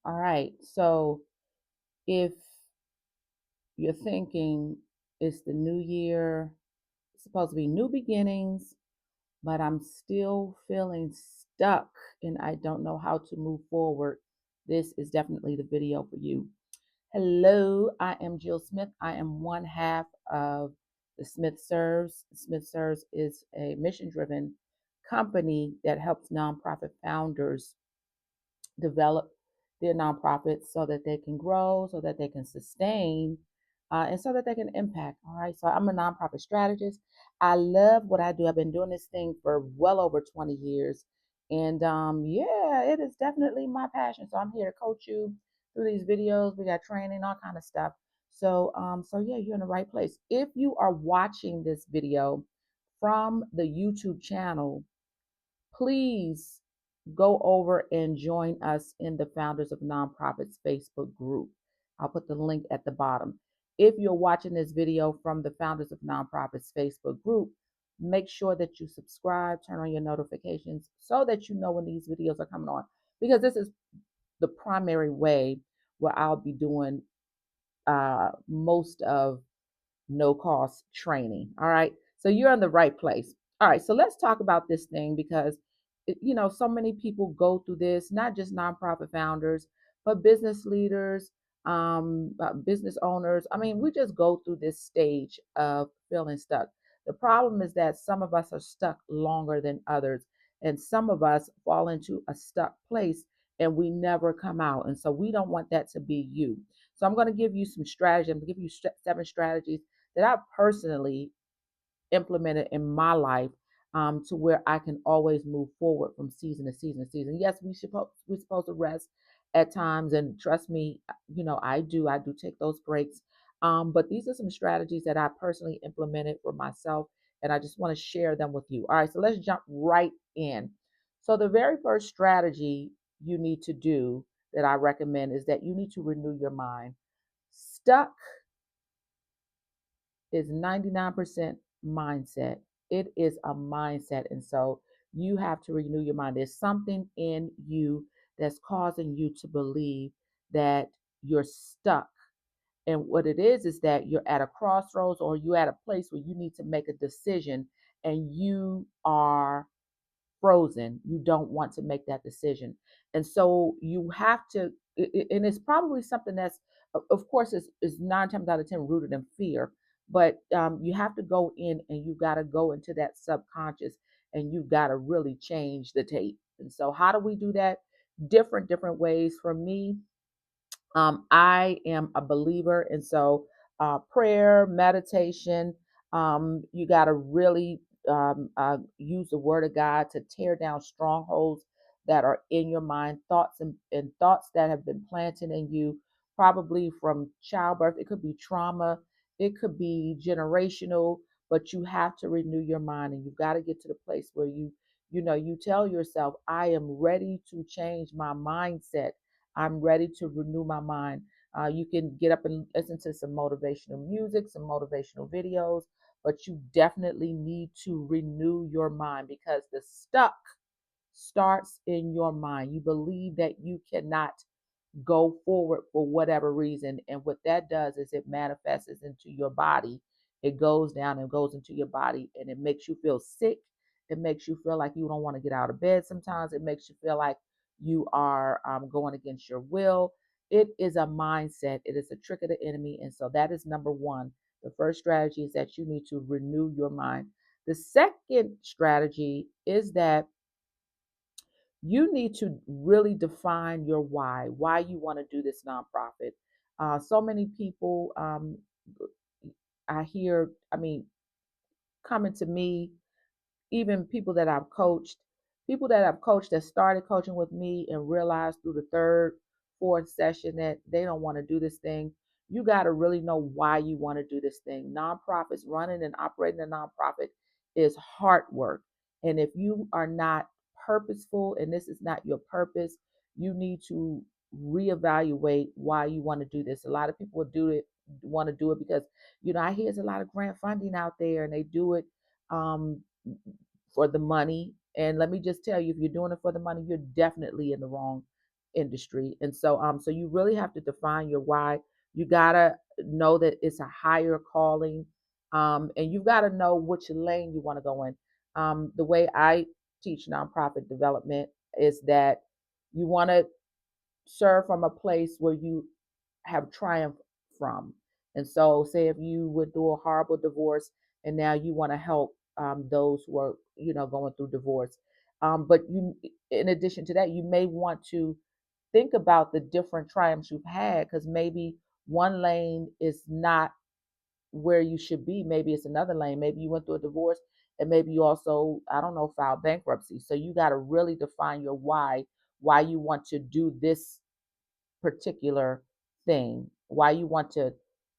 All right. So if you're thinking it's the new year, it's supposed to be new beginnings, but I'm still feeling stuck and I don't know how to move forward, this is definitely the video for you. Hello, I am Jill Smith. I am one half of the Smith Serves. Smith Serves is a mission driven company that helps nonprofit founders develop their nonprofits so that they can grow, so that they can sustain, and so that they can impact. All right. So I'm a nonprofit strategist. I love what I do. I've been doing this thing for well over 20 years. And yeah, it is definitely my passion. So I'm here to coach you through these videos. We got training, all kind of stuff. So yeah, you're in the right place. If you are watching this video from the YouTube channel, please go over and join us in the Founders of Nonprofits Facebook group. I'll put the link at the bottom. If you're watching this video from the Founders of Nonprofits Facebook group, make sure that you subscribe, turn on your notifications so that you know when these videos are coming on, because this is the primary way where I'll be doing most of no cost training. All right. So you're in the right place. All right. So let's talk about this thing because, so many people go through this, not just nonprofit founders, but business leaders, business owners. I mean, we just go through this stage of feeling stuck. The problem is that some of us are stuck longer than others, and some of us fall into a stuck place and we never come out. And so we don't want that to be you. So I'm going to give you some strategies. I'm going to give you 7 strategies that I've personally implemented in my life, to where I can always move forward from season to season to season. Yes, we're supposed to rest at times, and trust me, I do take those breaks. But these are some strategies that I personally implemented for myself, and I just want to share them with you. All right, so let's jump right in. So the very first strategy you need to do that I recommend is that you need to renew your mind. Stuck is 99% mindset. It is a mindset. And so you have to renew your mind. There's something in you that's causing you to believe that you're stuck. And what it is that you're at a crossroads, or you're at a place where you need to make a decision and you are frozen. You don't want to make that decision. And so you have to, and it's probably something that's, of course, is 9 times out of 10 rooted in fear. But you have to go in and you got to go into that subconscious and you got to really change the tape. And so, how do we do that? Different ways. For me, I am a believer, and so prayer, meditation. You got to really use the Word of God to tear down strongholds that are in your mind, thoughts and thoughts that have been planted in you, probably from childbirth. It could be trauma, it could be generational, but you have to renew your mind, and you've got to get to the place where you tell yourself, I am ready to change my mindset. I'm ready to renew my mind. You can get up and listen to some motivational music, some motivational videos, but you definitely need to renew your mind, because the stuck starts in your mind. You believe that you cannot go forward for whatever reason. And what that does is it manifests into your body. It goes down and goes into your body, and it makes you feel sick. It makes you feel like you don't want to get out of bed sometimes. It makes you feel like you are going against your will. It is a mindset, it is a trick of the enemy. And so that is number one. The first strategy is that you need to renew your mind. The second strategy is that you need to really define your why you want to do this nonprofit. So many people, I hear, coming to me, even people that I've coached that started coaching with me and realized through the third, fourth session that they don't want to do this thing. You got to really know why you want to do this thing. Nonprofits, running and operating a nonprofit is hard work. And if you are not purposeful and this is not your purpose, you need to reevaluate why you want to do this. A lot of people want to do it because, I hear there's a lot of grant funding out there and they do it um, for the money. And let me just tell you, if you're doing it for the money, you're definitely in the wrong industry. And so you really have to define your why. You gotta know that it's a higher calling, and you've got to know which lane you want to go in. The way I teach nonprofit development is that you want to serve from a place where you have triumph from. And so, say if you went through a horrible divorce and now you want to help those who are, going through divorce. But you, in addition to that, you may want to think about the different triumphs you've had, because maybe one lane is not where you should be. Maybe it's another lane. Maybe you went through a divorce and maybe you also, I don't know, filed bankruptcy. So you got to really define your why you want to do this particular thing, why you want to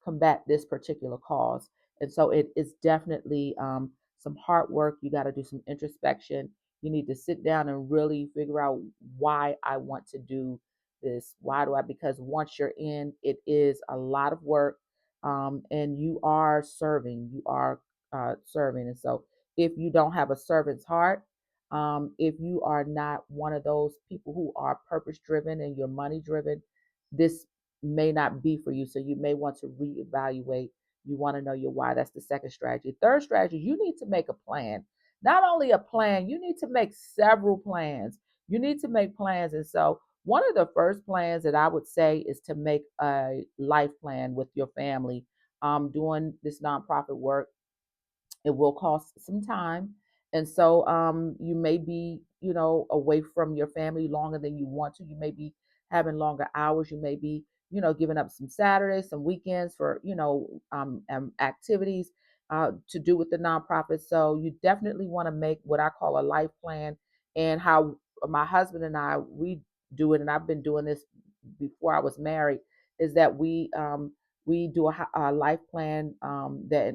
combat this particular cause. And so it is definitely some hard work. You got to do some introspection. You need to sit down and really figure out why I want to do this. Why do I? Because once you're in, it is a lot of work, and you are serving. You are serving. And so if you don't have a servant's heart, if you are not one of those people who are purpose driven and you're money driven, this may not be for you. So you may want to reevaluate. You want to know your why. That's the second strategy. Third strategy, you need to make a plan. Not only a plan, you need to make several plans. You need to make plans. And so one of the first plans that I would say is to make a life plan with your family. Doing this nonprofit work, it will cost some time. And so you may be, away from your family longer than you want to. You may be having longer hours. You may be, giving up some Saturdays, some weekends for, activities to do with the nonprofit. So you definitely want to make what I call a life plan. And how my husband and I, we do it, and I've been doing this before I was married, is that we do a life plan, that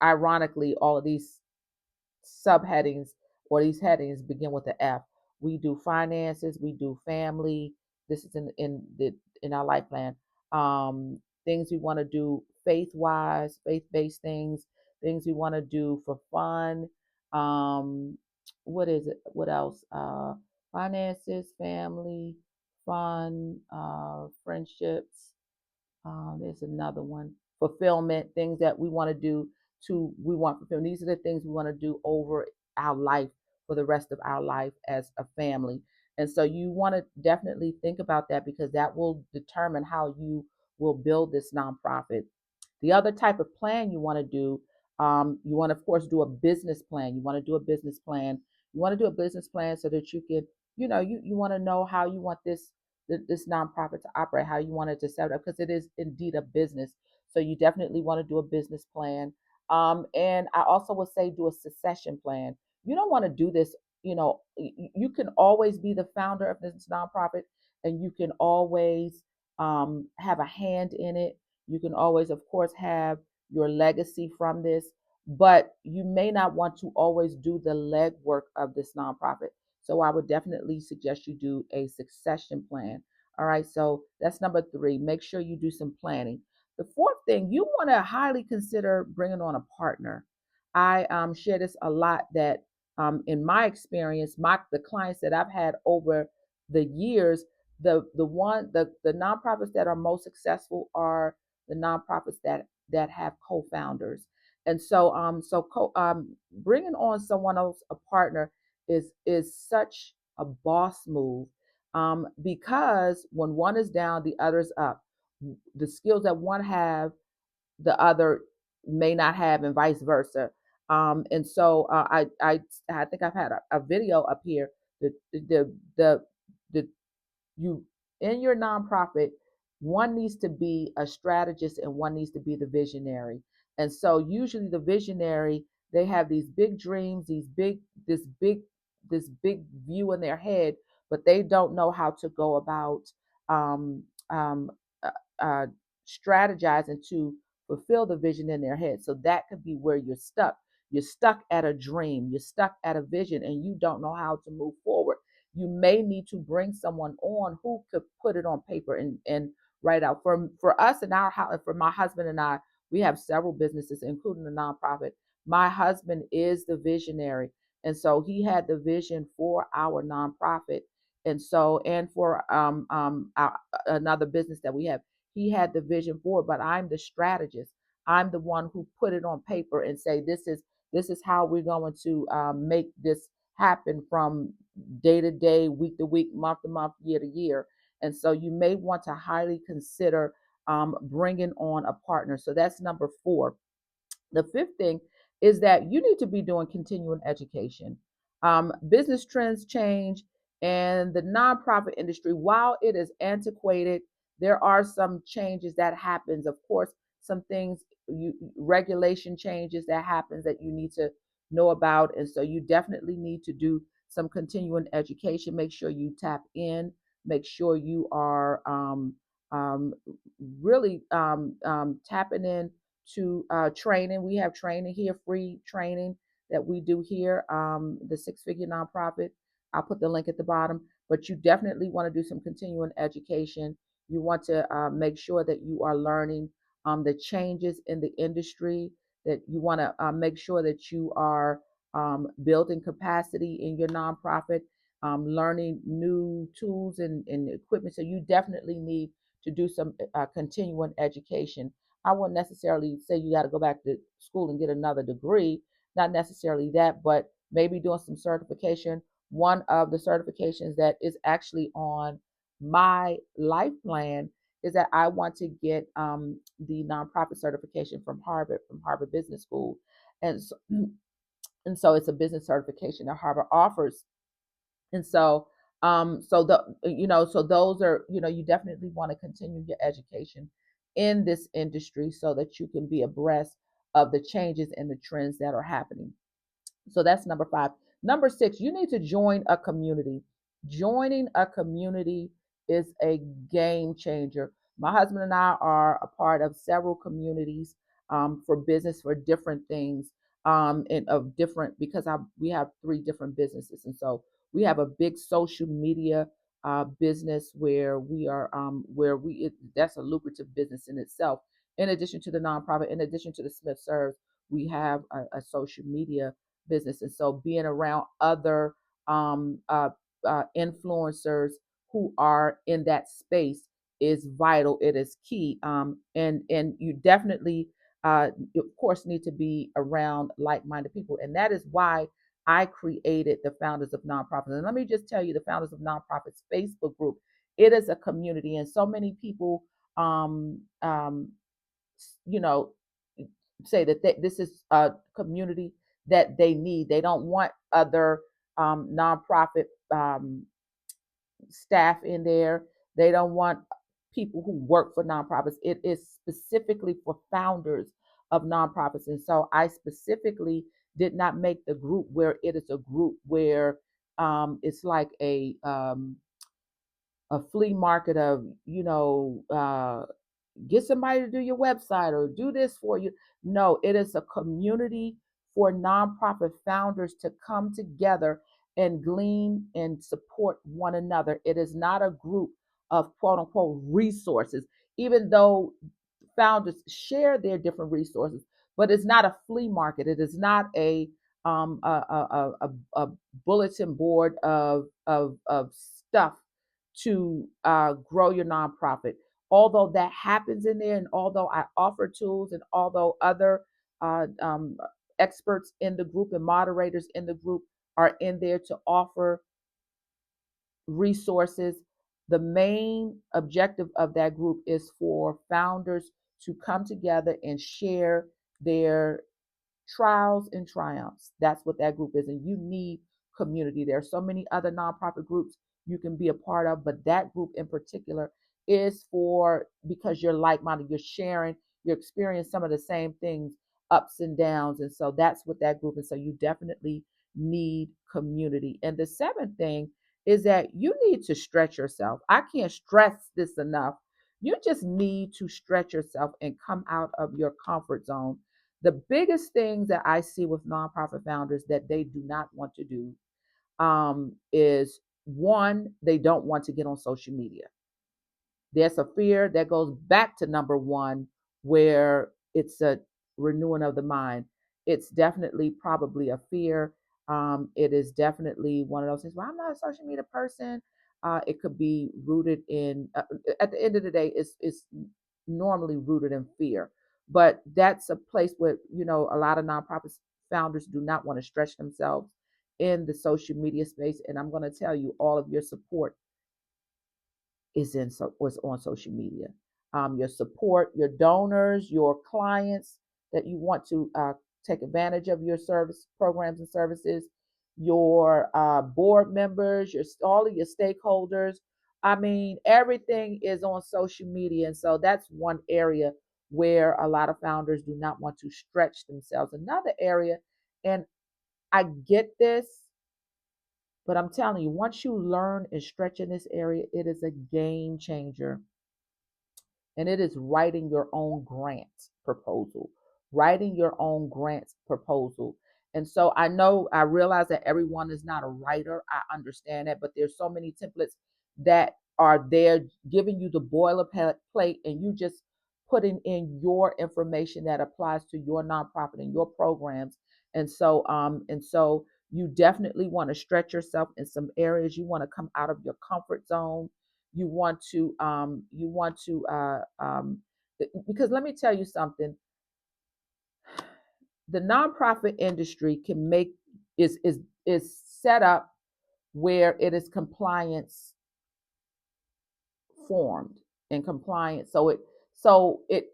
ironically, all of these subheadings or these headings begin with the F. We do finances, we do family. This is in our life plan. Things we want to do faith wise, faith based things. Things we want to do for fun. What is it? What else? Finances, family, fun, friendships, there's another one. Fulfillment, things that we want to do we want fulfillment. These are the things we want to do over our life for the rest of our life as a family. And so you want to definitely think about that, because that will determine how you will build this nonprofit. The other type of plan you want to do, you want to, of course, do a business plan. You want to do a business plan. You want to do a business plan so that you can, you want to know how you want this nonprofit to operate, how you want it to set up, because it is indeed a business. So you definitely want to do a business plan. And I also would say do a succession plan. You don't want to do this, you can always be the founder of this nonprofit, and you can always have a hand in it. You can always, of course, have your legacy from this, but you may not want to always do the legwork of this nonprofit. So I would definitely suggest you do a succession plan. All right, so that's number three. Make sure you do some planning. The fourth thing, you want to highly consider bringing on a partner. I share this a lot, that in my experience, the clients that I've had over the years, the nonprofits that are most successful are the nonprofits that have co-founders. And bringing on someone else, a partner, is such a boss move, because when one is down, the other's up. The skills that one have, the other may not have, and vice versa. I think I've had a video up here. The you in your nonprofit, one needs to be a strategist and one needs to be the visionary. And so usually the visionary, they have these big dreams, this big this big view in their head, but they don't know how to go about um, um, uh, uh, strategizing to fulfill the vision in their head. So that could be where you're stuck. You're stuck at a dream, you're stuck at a vision, and you don't know how to move forward. You may need to bring someone on who could put it on paper and write out. For us in our house, for my husband and I, we have several businesses, including the nonprofit. My husband is the visionary, and so he had the vision for our nonprofit. And so, and for another business that we have, he had the vision for it, but I'm the strategist. I'm the one who put it on paper and say, this is how we're going to make this happen from day to day, week to week, month to month, year to year. And so you may want to highly consider bringing on a partner. So that's number four. The fifth thing is that you need to be doing continuing education. Business trends change, and the nonprofit industry, while it is antiquated, there are some changes that happens. Of course, some things, regulation changes that happens that you need to know about, and so you definitely need to do some continuing education. Make sure you tap in. Make sure you are um, really tapping in to training. We have training here, free training that we do here, the Six Figure Nonprofit. I'll put the link at the bottom, but you definitely want to do some continuing education. You want to make sure that you are learning the changes in the industry, that you want to make sure that you are building capacity in your nonprofit, learning new tools and equipment. So you definitely need to do some continuing education. I wouldn't necessarily say you got to go back to school and get another degree, not necessarily that, but maybe doing some certification. One of the certifications that is actually on my life plan is that I want to get the nonprofit certification from Harvard Business School. And so, and so it's a business certification that Harvard offers. And so so the so those are, you definitely want to continue your education in this industry so that you can be abreast of the changes and the trends that are happening. So that's number five. Number six, you need to join a community. Joining a community is a game changer. My husband and I are a part of several communities for business for different things, and of different because we have three different businesses, and so we have a big social media business where we are that's a lucrative business in itself. In addition to the nonprofit, in addition to the Smith Serves, we have a social media business. And so being around other um, uh, influencers who are in that space is vital. It is key. And you definitely, of course, need to be around like-minded people. And that is why I created the Founders of Nonprofits. And let me just tell you, the Founders of Nonprofits Facebook group, it is a community, and so many people um, um, you know, say that this is a community that they need. They don't want other nonprofit staff in there. They don't want people who work for nonprofits. It is specifically for founders of nonprofits. And so I specifically did not make the group where it is a group where it's like a flea market of, get somebody to do your website or do this for you. No, it is a community for nonprofit founders to come together and glean and support one another. It is not a group of quote unquote resources, even though founders share their different resources, but it's not a flea market. It is not a bulletin board of stuff to grow your nonprofit. Although that happens in there, and although I offer tools, and although other experts in the group and moderators in the group are in there to offer resources, the main objective of that group is for founders to come together and share their trials and triumphs. That's what that group is. And you need community. There are so many other nonprofit groups you can be a part of, but that group in particular is for because you're like minded, you're sharing, you're experiencing some of the same things, ups and downs. And so that's what that group is. So you definitely need community. And the seventh thing is that you need to stretch yourself. I can't stress this enough. You just need to stretch yourself and come out of your comfort zone. The biggest things that I see with nonprofit founders that they do not want to do is one, they don't want to get on social media. There's a fear that goes back to number one, where it's a renewing of the mind. It's definitely probably a fear. It is definitely one of those things. Well, I'm not a social media person. It could be rooted in, at the end of the day, it's normally rooted in fear. But that's a place where, a lot of nonprofits founders do not want to stretch themselves in the social media space. And I'm going to tell you, all of your support was on social media. Your support, your donors, your clients that you want to take advantage of your service programs and services, your board members, your all of your stakeholders. I mean, everything is on social media, and so that's one area where a lot of founders do not want to stretch themselves. Another area, and I get this, but I'm telling you, once you learn and stretch in this area, it is a game changer, and it is writing your own grant proposal. Writing your own grant proposal. And so I realize that everyone is not a writer. I understand that, but there's so many templates that are there giving you the boilerplate, and you just putting in your information that applies to your nonprofit and your programs. And so you definitely want to stretch yourself in some areas. You want to come out of your comfort zone. You want to because let me tell you something. The nonprofit industry can make is set up where it is compliance formed and compliance, so it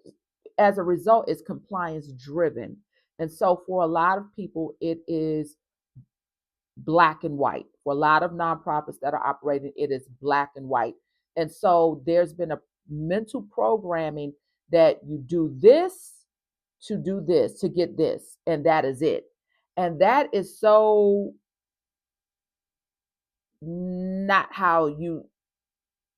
as a result is compliance driven. And so for a lot of people it is black and white. For a lot of nonprofits that are operating, it is black and white. And so there's been a mental programming that you do this to do this to get this, and that is it. And that is so not how you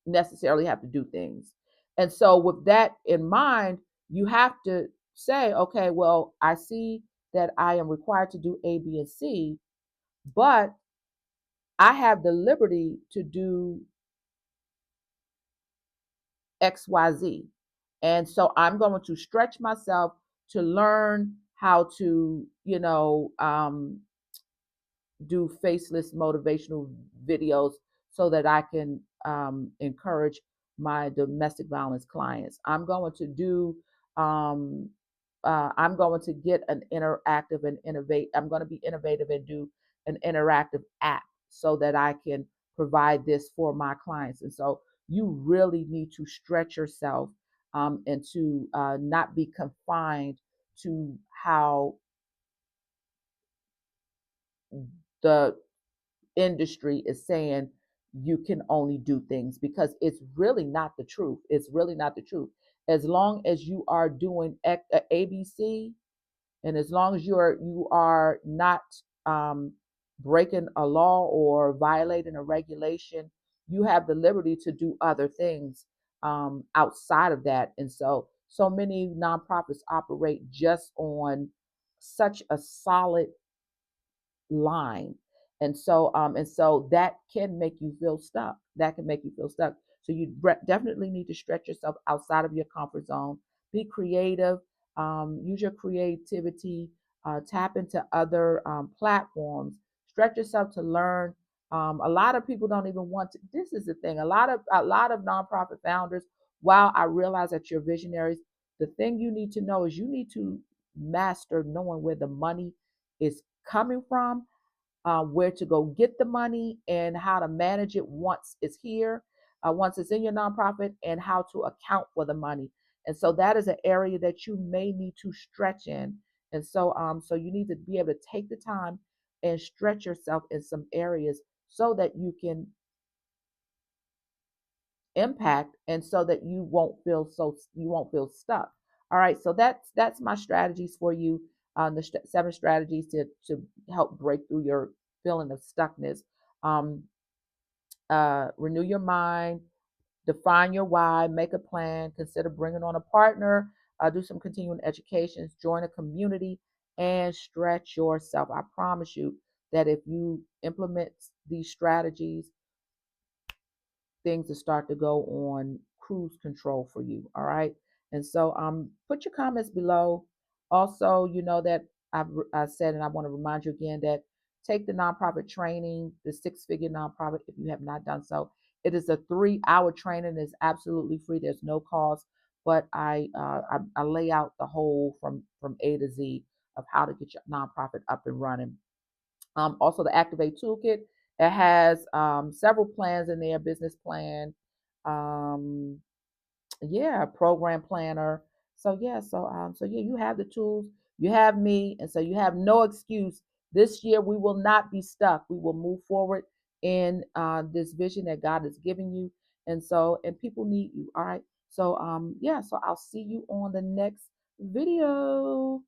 necessarily have to do things. And so, with that in mind, you have to say, okay, well, I see that I am required to do A, B, and C, but I have the liberty to do XYZ. And so I'm going to stretch myself to learn how to, do faceless motivational videos so that I can encourage my domestic violence clients. I'm going to get an interactive and innovate. I'm going to be innovative and do an interactive app so that I can provide this for my clients. And so you really need to stretch yourself, and to not be confined to how the industry is saying you can only do things, because it's really not the truth. It's really not the truth. As long as you are doing ABC, and as long as you are not breaking a law or violating a regulation, you have the liberty to do other things outside of that. And so many nonprofits operate just on such a solid line. And so that can make you feel stuck. That can make you feel stuck. So you definitely need to stretch yourself outside of your comfort zone. Be creative. Use your creativity. Tap into other platforms. Stretch yourself to learn. A lot of people don't even want to. This is the thing. A lot of nonprofit founders. While I realize that you're visionaries, the thing you need to know is you need to master knowing where the money is coming from, where to go get the money, and how to manage it once it's here, once it's in your nonprofit, and how to account for the money. And so that is an area that you may need to stretch in. And so you need to be able to take the time and stretch yourself in some areas so that you can impact, and so that you won't feel stuck. All right, so that's my strategies for you, the 7 strategies to help break through your feeling of stuckness. um Renew your mind, define your why, make a plan, consider bringing on a partner, do some continuing educations, join a community, and stretch yourself. I promise you that if you implement these strategies, things to start to go on cruise control for you. All right. And so put your comments below. Also, you know that I said, and I want to remind you again, that take the nonprofit training, the 6-figure nonprofit, if you have not done so. It is a 3 hour training. It's absolutely free. There's no cost, but I lay out the whole from A to Z of how to get your nonprofit up and running. Also, the Activate Toolkit, it has several plans in there: business plan, um, yeah, program planner. So yeah, you have the tools, you have me, and so you have no excuse. This year we will not be stuck. We will move forward in this vision that God has given you, and people need you. All right. So yeah, so I'll see you on the next video.